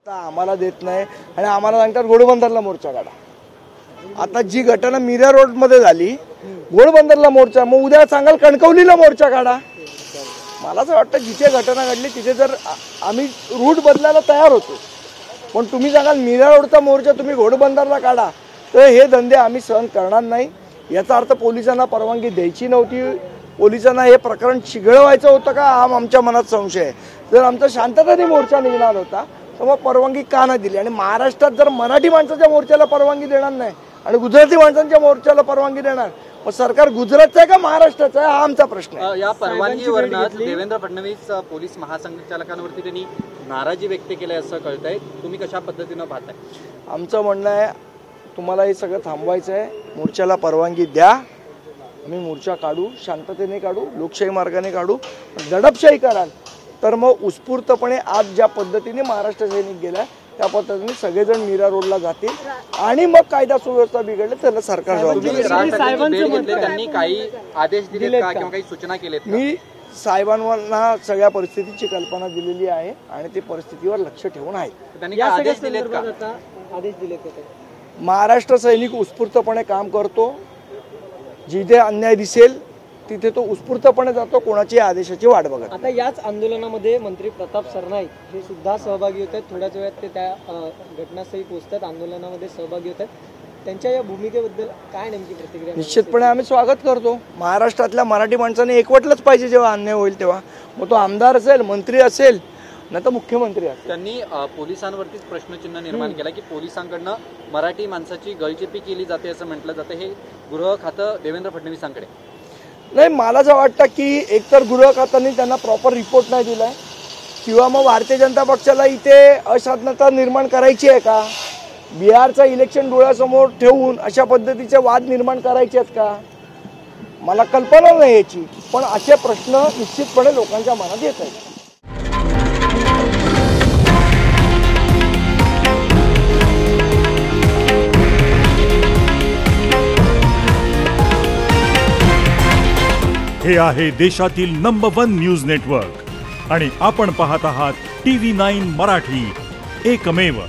आम्हाला देत नाही आणि आम्हाला सांगतात घोडबंदरला मोर्चा काढा। आता जी घटना मीरा रोड मध्ये झाली, घोडबंदरला मोर्चा, मग उद्या सांगाल कणकवलीला मोर्चा काढा। मला असं वाटतं जिथे घटना घडली तिथे जर आम्ही रूट बदलायला तयार होतो, पण तुम्ही सांगाल मीरा रोडचा मोर्चा तुम्ही घोडबंदरला काढा, तर हे धंदे आम्ही सहन करणार नाही। याचा अर्थ पोलिसांना परवानगी द्यायची नव्हती, पोलिसांना हे प्रकरण चिघळवायचं होतं का हा आमच्या मनात संशय आहे। जर आमचा शांततेने मोर्चा निघणार होता तर मग परवानगी का नाही दिली? आणि महाराष्ट्रात जर मराठी माणसाच्या मोर्चाला परवानगी देणार नाही आणि गुजराती माणसांच्या मोर्चाला परवानगी देणार, मग सरकार गुजरातचं आहे का महाराष्ट्राचं आहे हा आमचा प्रश्न आहे। या परवानगीवरनं देवेंद्र फडणवीस पोलीस महासंचालकांवरती त्यांनी नाराजी व्यक्त केली असं कळतंय, तुम्ही कशा पद्धतीनं पाहताय? आमचं म्हणणं आहे तुम्हाला हे सगळं थांबवायचं आहे, मोर्चाला परवानगी द्या, आम्ही मोर्चा काढू, शांततेने काढू, लोकशाही मार्गाने काढू। दडपशाही कराल तर मग उत्स्फूर्तपणे आज ज्या पद्धतीने महाराष्ट्र सैनिक गेला त्या पद्धतीने सगळेजण मीरा रोडला जातील आणि मग कायदा सुव्यवस्था बिघडले त्याला सरकार जबाबदार। त्यांनी काही आदेश दिले का किंवा काही सूचना केलेत? मी साहेबांना सगळ्या परिस्थितीची कल्पना दिलेली आहे आणि ते परिस्थितीवर लक्ष ठेवून आहे। त्यांनी आदेश दिलेत का? आदेश दिलेत का? महाराष्ट्र सैनिक उत्स्फूर्तपणे काम करतो, जिथे अन्याय दिसेल तिथे तो उत्स्फूर्तपणे जातो, कोणाची आदेशाची वाट बघत। आता याच आंदोलनामध्ये मंत्री प्रताप सरनाईक हे सुद्धा सहभागी होत आहेत, थोड्याच वेळात ते त्या घटनास्थळी पोहोचतात, आंदोलनामध्ये सहभागी होत आहेत। त्यांच्या या भूमिकेबद्दल काय नेमकी प्रतिक्रिया? निश्चितपणे आम्ही स्वागत करतो। महाराष्ट्रातल्या मराठी माणसाने एकवटलंच पाहिजे जेव्हा अन्याय होईल तेव्हा, मग तो आमदार असेल, मंत्री असेल, नाही तर मुख्यमंत्री असेल। त्यांनी पोलिसांवरतीच प्रश्नचिन्ह निर्माण केला की पोलिसांकडनं मराठी माणसाची गळचेपी केली जाते असं म्हटलं जातं, हे गृह खातं देवेंद्र फडणवीसांकडे नाही। मला असं वाटतं की एकतर गृह खात्याने त्यांना प्रॉपर रिपोर्ट नाही दिलाय, किंवा मग भारतीय जनता पक्षाला इथे अशांतता निर्माण करायची आहे का? बिहारचं इलेक्शन डोळ्यासमोर ठेवून अशा पद्धतीचे वाद निर्माण करायचे आहेत का? मला कल्पना नाही याची, पण असे प्रश्न निश्चितपणे लोकांच्या मनात येत आहेत। हे आहे देशातील नंबर 1 न्यूज नेटवर्क आणि आपण पाहत आहात TV9 मराठी, एकमेव।